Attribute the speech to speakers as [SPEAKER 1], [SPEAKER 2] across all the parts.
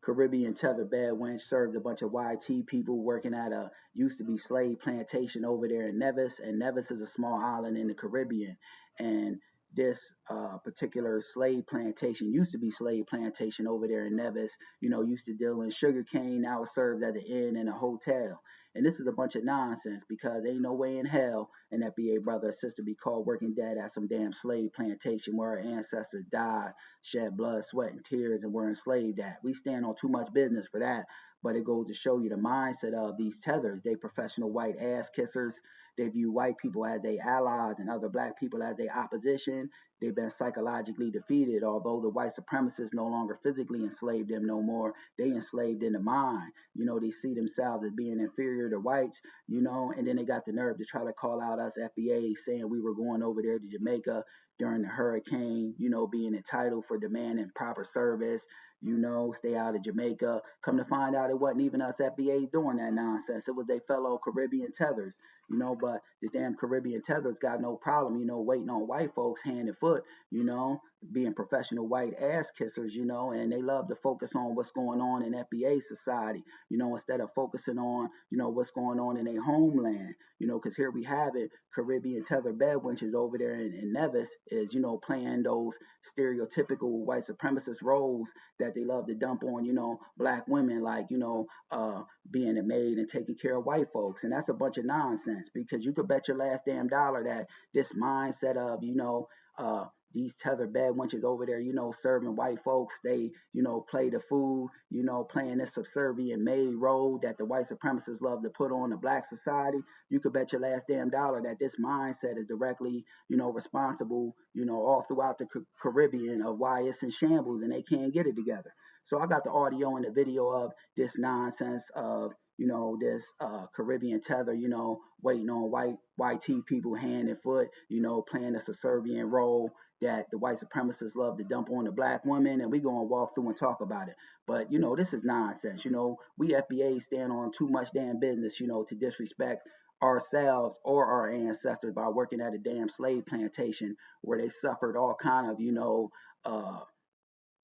[SPEAKER 1] Caribbean Tether bad wench served a bunch of YT people working at a used to be slave plantation over there in Nevis, and Nevis is a small island in the Caribbean. And this particular slave plantation used to be slave plantation over there in Nevis. Used to deal in sugar cane. Now it serves as an inn and a hotel. And this is a bunch of nonsense because ain't no way in hell an FBA brother or sister be called working dead at some damn slave plantation where our ancestors died, shed blood, sweat, and tears, and were enslaved at. We stand on too much business for that. But it goes to show you the mindset of these tethers. They professional white ass kissers. They view white people as their allies and other black people as their opposition. They've been psychologically defeated. Although the white supremacists no longer physically enslaved them no more, they enslaved in the mind. They see themselves as being inferior to whites, and then they got the nerve to try to call out us FBA saying we were going over there to Jamaica during the hurricane, being entitled for demanding proper service, stay out of Jamaica. Come to find out it wasn't even us FBA doing that nonsense. It was their fellow Caribbean tethers, but the damn Caribbean tethers got no problem, waiting on white folks hand and foot, being professional white ass kissers, and they love to focus on what's going on in FBA society, instead of focusing on, what's going on in their homeland, because here we have it, Caribbean tether bed wenches over there in Nevis is, playing those stereotypical white supremacist roles that they love to dump on, black women, like, being a maid and taking care of white folks. And that's a bunch of nonsense because you could bet your last damn dollar that this mindset of, these tether bad wenches over there, serving white folks, they, play the food, playing this subservient maid role that the white supremacists love to put on the black society. You could bet your last damn dollar that this mindset is directly, responsible, all throughout the Caribbean of why it's in shambles and they can't get it together. So I got the audio and the video of this nonsense of, this Caribbean tether, waiting on white YT people hand and foot, playing a subservient role that the white supremacists love to dump on the black women, and we gonna walk through and talk about it. But this is nonsense. We FBA stand on too much damn business, to disrespect ourselves or our ancestors by working at a damn slave plantation where they suffered all kind of,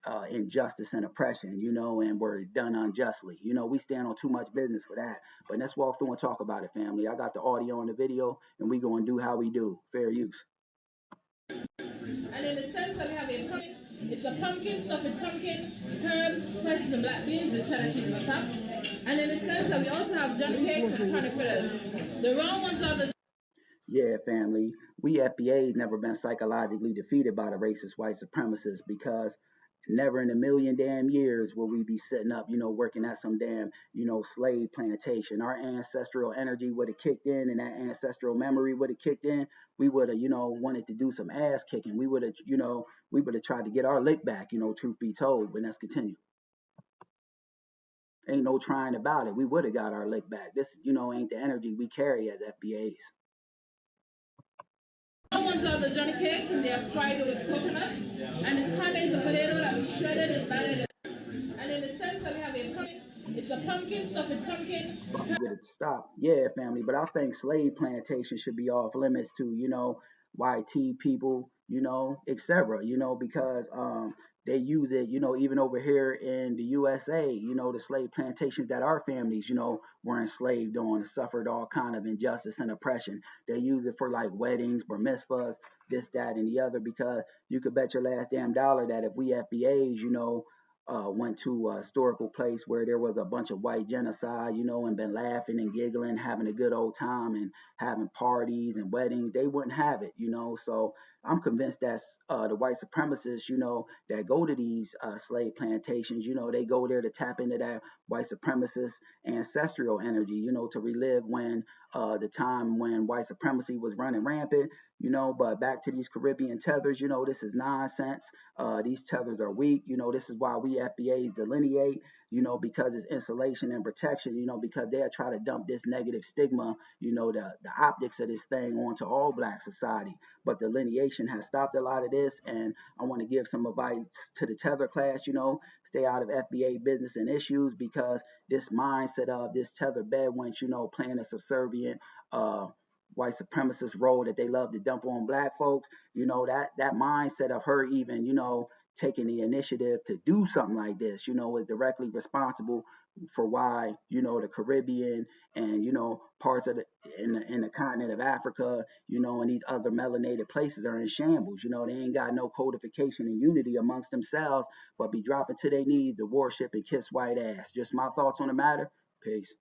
[SPEAKER 1] uh, injustice and oppression, and were done unjustly. We stand on too much business for that. But let's walk through and talk about it, family. I got the audio and the video, and we gonna do how we do. Fair use.
[SPEAKER 2] And in the sense that we have a pumpkin, it's a pumpkin stuffed with pumpkin, herbs, spices, and black beans with cheddar cheese on top. And in the sense that we also have Johnny cakes and tonic fillers. The round ones are the
[SPEAKER 1] Yeah, family. We FBA's never been psychologically defeated by the racist white supremacists because never in a million damn years will we be sitting up, working at some damn, slave plantation. Our ancestral energy would have kicked in and that ancestral memory would have kicked in. We would have, wanted to do some ass kicking. We would have, we would have tried to get our lick back, truth be told. But let's continue. Ain't no trying about it. We would have got our lick back. This, ain't the energy we carry as FBAs.
[SPEAKER 2] round ones are the Johnny cakes and they are fried with coconut. And the tonic is a potato that was shredded and battered. And in the sense that we have a pumpkin, it's a pumpkin stuffed with pumpkin.
[SPEAKER 1] Get it to stop. Yeah, family. But I think slave plantation should be off limits to, YT people, etc. Because they use it, even over here in the USA, the slave plantations that our families, were enslaved on, suffered all kind of injustice and oppression. They use it for like weddings, bar mitzvahs, this, that, and the other, because you could bet your last damn dollar that if we FBAs, went to a historical place where there was a bunch of white genocide, and been laughing and giggling, having a good old time and having parties and weddings, they wouldn't have it, So I'm convinced that the white supremacists, that go to these slave plantations, they go there to tap into that white supremacist ancestral energy, to relive when the time when white supremacy was running rampant, but back to these Caribbean tethers, this is nonsense. These tethers are weak. This is why we FBAs delineate, because it's insulation and protection, because they'll try to dump this negative stigma, the optics of this thing onto all black society. But delineation has stopped a lot of this. And I want to give some advice to the tether class, stay out of FBA business and issues because this mindset of this tether bed wench, playing a subservient, white supremacist role that they love to dump on black folks, that mindset of her even, taking the initiative to do something like this, is directly responsible for why, the Caribbean and, parts of the continent of Africa, and these other melanated places are in shambles. They ain't got no codification and unity amongst themselves, but be dropping to their knees to worship and kiss white ass. Just my thoughts on the matter. Peace.